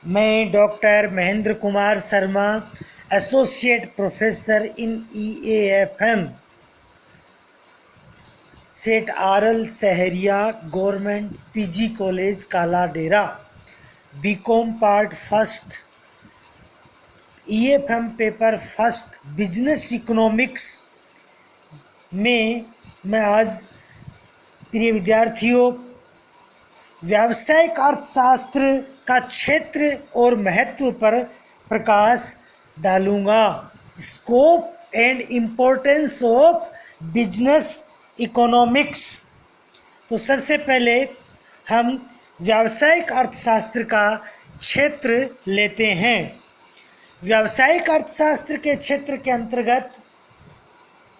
मैं doctor Mahendra Kumar Sharma, associate professor in EAFM, Seth Aral Sahariya government PG college Kala Dera, BCom part first, EAFM paper first business economics में मैं आज प्रिय विद्यार्थियों व्यावसायिक अर्थशास्त्र का क्षेत्र और महत्व पर प्रकाश डालूंगा। Scope and importance of business economics. तो सबसे पहले हम व्यावसायिक अर्थशास्त्र का क्षेत्र लेते हैं। व्यावसायिक अर्थशास्त्र के क्षेत्र के अंतर्गत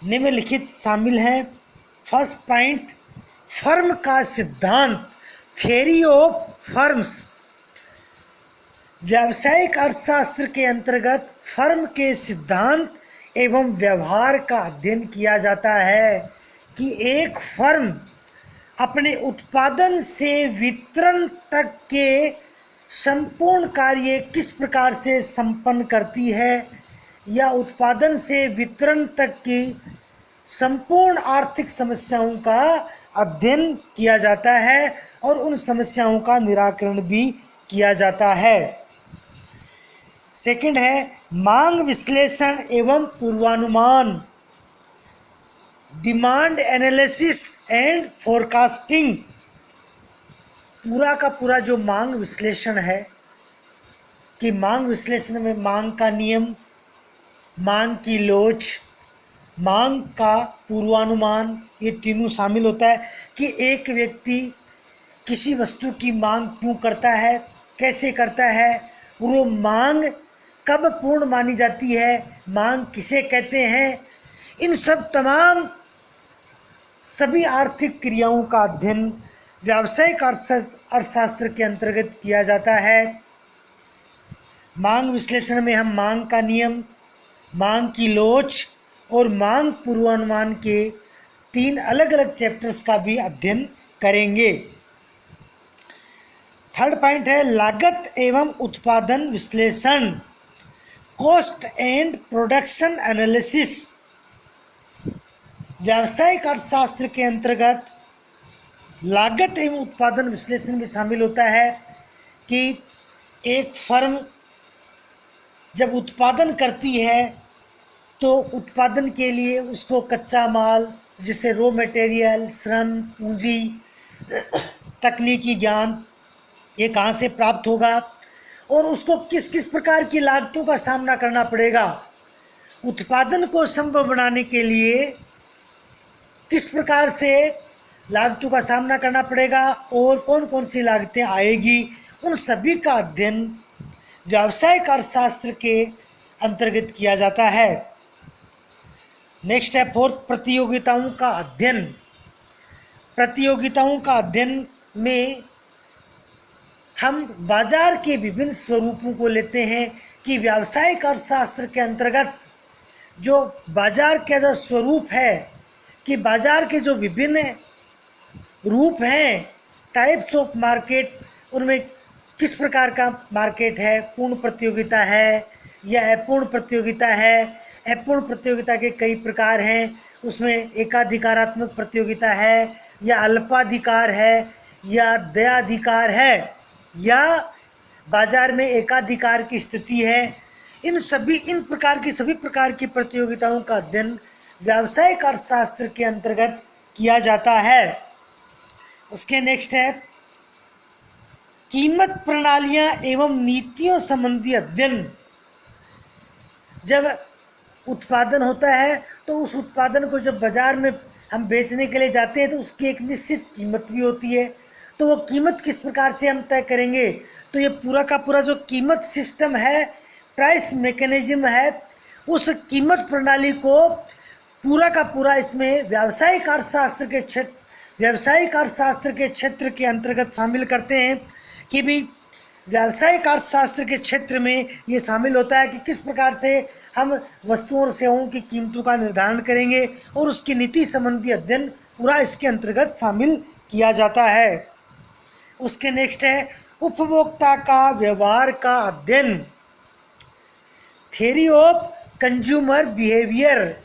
निम्नलिखित शामिल हैं। फर्स्ट पॉइंट, फर्म का सिद्धांत, थ्योरी ऑफ फर्म्स। व्यावसायिक अर्थशास्त्र के अंतर्गत फर्म के सिद्धांत एवं व्यवहार का अध्ययन किया जाता है कि एक फर्म अपने उत्पादन से वितरण तक के संपूर्ण कार्य किस प्रकार से संपन्न करती है, या उत्पादन से वितरण तक की संपूर्ण आर्थिक समस्याओं का अध्ययन किया जाता है और उन समस्याओं का निराकरण भी किया जाता है। सेकंड है मांग विश्लेषण एवं पूर्वानुमान, डिमांड एनालिसिस एंड फोरकास्टिंग। पूरा का पूरा जो मांग विश्लेषण है कि मांग विश्लेषण में मांग का नियम, मांग की लोच, मांग का पूर्वानुमान, ये तीनों शामिल होता है कि एक व्यक्ति किसी वस्तु की मांग क्यों करता है, कैसे करता है, वो मांग कब पूर्ण मानी जाती है, मांग किसे कहते हैं। इन सब तमाम सभी आर्थिक क्रियाओं का अध्ययन व्यावसायिक अर्थशास्त्र के अंतर्गत किया जाता है। मांग विश्लेषण में हम मांग का नियम, मांग की लोच और मांग पूर्वानुमान के 3 अलग अलग चैप्टर्स का भी अध्ययन करेंगे। थर्ड पॉइंट है लागत एवं उत्पादन विश्लेषण, कॉस्ट एंड प्रोडक्शन एनालिसिस। व्यावसायिक अर्थशास्त्र के अंतर्गत लागत एवं उत्पादन विश्लेषण भी शामिल होता है कि एक फर्म जब उत्पादन करती है तो उत्पादन के लिए उसको कच्चा माल, जिसे रॉ मटेरियल, श्रम, पूंजी, तकनीकी ज्ञान, ये कहाँ से प्राप्त होगा और उसको किस किस प्रकार की लागतों का सामना करना पड़ेगा। उत्पादन को संभव बनाने के लिए किस प्रकार से लागतों का सामना करना पड़ेगा और कौन कौन सी लागतें आएगी, उन सभी का अध्ययन व्यावसायिक अर्थशास्त्र के अंतर्गत किया जाता है। नेक्स्ट है फोर्थ, प्रतियोगिताओं का अध्ययन। प्रतियोगिताओं का अध्ययन में हम बाजार के विभिन्न स्वरूपों को लेते हैं कि व्यावसायिक अर्थशास्त्र के अंतर्गत जो बाजार का जो स्वरूप है, कि बाजार के जो विभिन्न रूप हैं, टाइप्स ऑफ मार्केट, उनमें किस प्रकार का मार्केट है, पूर्ण प्रतियोगिता है या अपूर्ण प्रतियोगिता है। अपूर्ण प्रतियोगिता के कई प्रकार हैं, उसमें एकाधिकारात्मक प्रतियोगिता है या अल्पाधिकार है या दयाधिकार है या बाजार में एकाधिकार की स्थिति है। इन सभी प्रकार की प्रतियोगिताओं का अध्ययन व्यावसायिक अर्थशास्त्र के अंतर्गत किया जाता है। उसके नेक्स्ट है कीमत प्रणालियां एवं नीतियों संबंधी अध्ययन। जब उत्पादन होता है तो उस उत्पादन को जब बाजार में हम बेचने के लिए जाते हैं तो उसकी एक निश्चित कीमत भी होती है, तो वो कीमत किस प्रकार से हम तय करेंगे। तो ये पूरा का पूरा जो कीमत सिस्टम है, प्राइस मैकेनिज्म है, उस कीमत प्रणाली को पूरा का पूरा इसमें व्यावसायिक अर्थशास्त्र के क्षेत्र के अंतर्गत शामिल करते हैं कि भी व्यावसायिक अर्थशास्त्र के क्षेत्र में ये शामिल होता है कि किस प्रकार से हम वस्तुओं और सेवाओं की कीमतों का निर्धारण करेंगे और उसकी नीति संबंधी अध्ययन पूरा इसके अंतर्गत शामिल किया जाता है। उसके नेक्स्ट है उपभोक्ता का व्यवहार का अध्ययन। थ्योरी ऑफ कंज्यूमर बिहेवियर,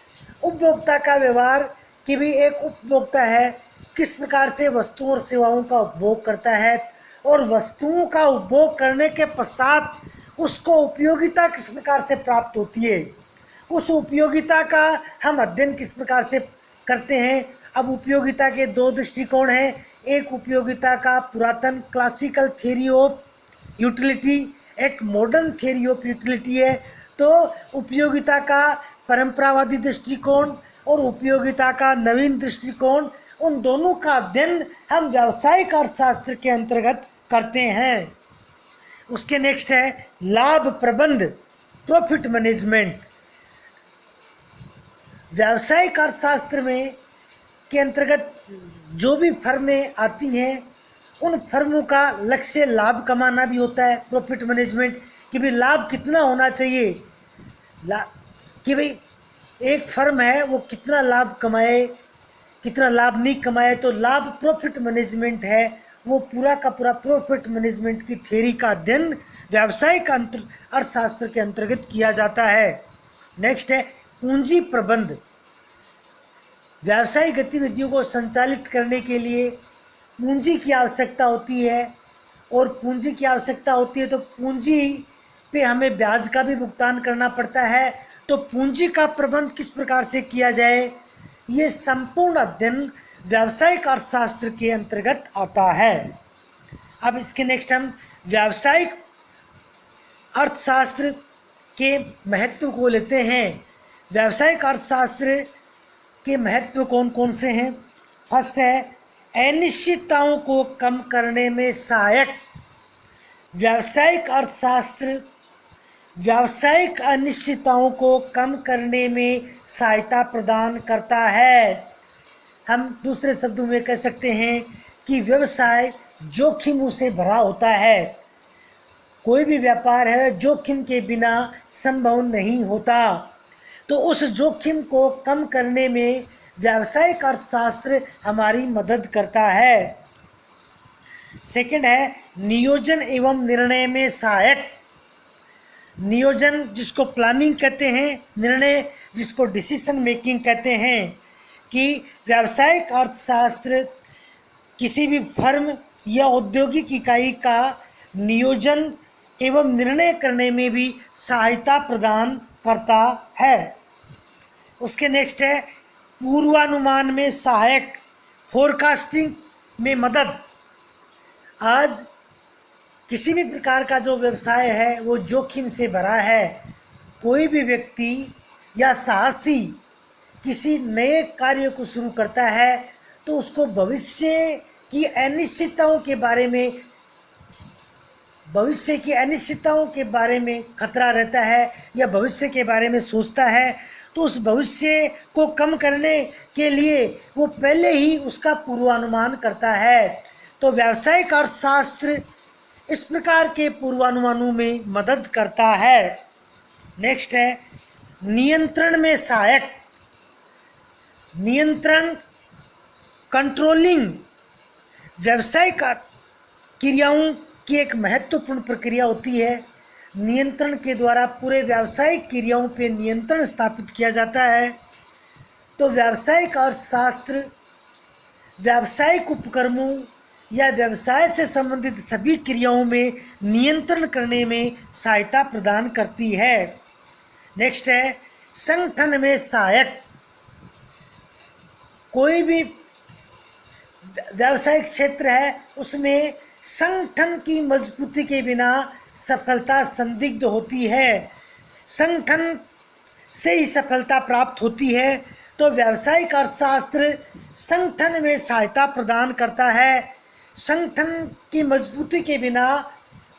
उपभोक्ता का व्यवहार कि भी एक उपभोक्ता है किस प्रकार से वस्तुओं और सेवाओं का उपभोग करता है और वस्तुओं का उपभोग करने के पश्चात उसको उपयोगिता किस प्रकार से प्राप्त होती है, उस उपयोगिता का हम अध्ययन किस प्रकार से करते हैं। अब उपयोगिता के दो दृष्टिकोण हैं, एक उपयोगिता का पुरातन क्लासिकल थ्योरी ऑफ यूटिलिटी, एक मॉडर्न थ्योरी ऑफ यूटिलिटी है। तो उपयोगिता का परंपरावादी दृष्टिकोण और उपयोगिता का नवीन दृष्टिकोण, उन दोनों का अध्ययन हम व्यावसायिक अर्थशास्त्र के अंतर्गत करते हैं। उसके नेक्स्ट है लाभ प्रबंध, प्रॉफिट मैनेजमेंट। व्यावसायिक अर्थशास्त्र में के अंतर्गत जो भी फर्में आती हैं उन फर्मों का लक्ष्य लाभ कमाना भी होता है। प्रॉफिट मैनेजमेंट कि भाई लाभ कितना होना चाहिए, कि भाई एक फर्म है वो कितना लाभ कमाए, कितना लाभ नहीं कमाए। तो लाभ प्रॉफिट मैनेजमेंट है, वो पूरा का पूरा प्रॉफिट मैनेजमेंट की थ्योरी का अध्ययन व्यावसायिक अर्थशास्त्र के अंतर्गत किया जाता है। नेक्स्ट है पूंजी प्रबंध। व्यावसायिक गतिविधियों को संचालित करने के लिए पूंजी की आवश्यकता होती है और पूंजी की आवश्यकता होती है तो पूंजी पे हमें ब्याज का भी भुगतान करना पड़ता है। तो पूंजी का प्रबंध किस प्रकार से किया जाए, ये संपूर्ण अध्ययन व्यावसायिक अर्थशास्त्र के अंतर्गत आता है। अब इसके नेक्स्ट हम व्यावसायिक अर्थशास्त्र के महत्व को लेते हैं। व्यावसायिक अर्थशास्त्र के महत्व कौन कौन से हैं। फर्स्ट है अनिश्चितताओं को कम करने में सहायक। व्यावसायिक अर्थशास्त्र व्यावसायिक अनिश्चितताओं को कम करने में सहायता प्रदान करता है। हम दूसरे शब्दों में कह सकते हैं कि व्यवसाय जोखिमों से भरा होता है। कोई भी व्यापार है जोखिम के बिना संभव नहीं होता। तो उस जोखिम को कम करने में व्यावसायिक अर्थशास्त्र हमारी मदद करता है। सेकंड है नियोजन एवं निर्णय में सहायक। नियोजन जिसको प्लानिंग कहते हैं, निर्णय जिसको डिसीजन मेकिंग कहते हैं, कि व्यावसायिक अर्थशास्त्र किसी भी फर्म या औद्योगिक इकाई का नियोजन एवं निर्णय करने में भी सहायता प्रदान करता है। उसके नेक्स्ट है पूर्वानुमान में सहायक, फोरकास्टिंग में मदद। आज किसी भी प्रकार का जो व्यवसाय है वो जोखिम से भरा है। कोई भी व्यक्ति या साहसी किसी नए कार्य को शुरू करता है तो उसको भविष्य की अनिश्चितताओं के बारे में खतरा रहता है या भविष्य के बारे में सोचता है। तो उस भविष्य को कम करने के लिए वो पहले ही उसका पूर्वानुमान करता है। तो व्यावसायिक अर्थशास्त्र इस प्रकार के पूर्वानुमानों में मदद करता है। नेक्स्ट है नियंत्रण में सहायक। नियंत्रण, कंट्रोलिंग व्यावसायिक क्रियाओं की एक महत्वपूर्ण प्रक्रिया होती है। नियंत्रण के द्वारा पूरे व्यावसायिक क्रियाओं पर नियंत्रण स्थापित किया जाता है। तो व्यावसायिक अर्थशास्त्र व्यावसायिक उपक्रमों या व्यवसाय से संबंधित सभी क्रियाओं में नियंत्रण करने में सहायता प्रदान करती है। नेक्स्ट है संगठन में सहायक। कोई भी व्यावसायिक क्षेत्र है उसमें संगठन की मजबूती के बिना सफलता संदिग्ध होती है। संगठन से ही सफलता प्राप्त होती है। तो व्यावसायिक अर्थशास्त्र संगठन में सहायता प्रदान करता है। संगठन की मजबूती के बिना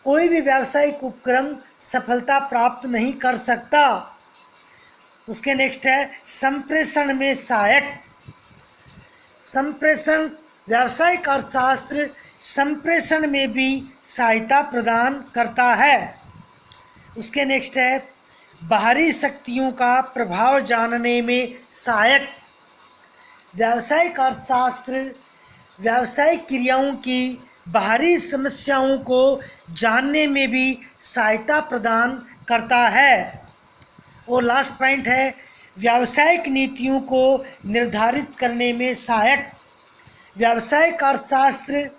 कोई भी व्यावसायिक उपक्रम सफलता प्राप्त नहीं कर सकता। उसके नेक्स्ट है संप्रेषण में सहायक। संप्रेषण व्यावसायिक अर्थशास्त्र संप्रेषण में भी सहायता प्रदान करता है। उसके नेक्स्ट है बाहरी शक्तियों का प्रभाव जानने में सहायक। व्यावसायिक अर्थशास्त्र व्यावसायिक क्रियाओं की बाहरी समस्याओं को जानने में भी सहायता प्रदान करता है। और लास्ट पॉइंट है व्यावसायिक नीतियों को निर्धारित करने में सहायक। व्यावसायिक अर्थशास्त्र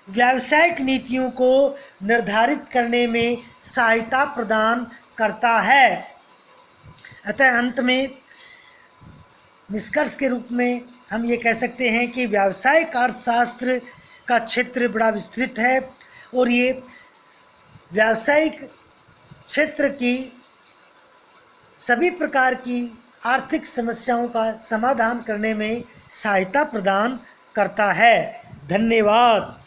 व्यावसायिक नीतियों को निर्धारित करने में सहायता प्रदान करता है। अतः अंत में निष्कर्ष के रूप में हम ये कह सकते हैं कि व्यावसायिक अर्थशास्त्र का क्षेत्र बड़ा विस्तृत है और ये व्यावसायिक क्षेत्र की सभी प्रकार की आर्थिक समस्याओं का समाधान करने में सहायता प्रदान करता है। धन्यवाद।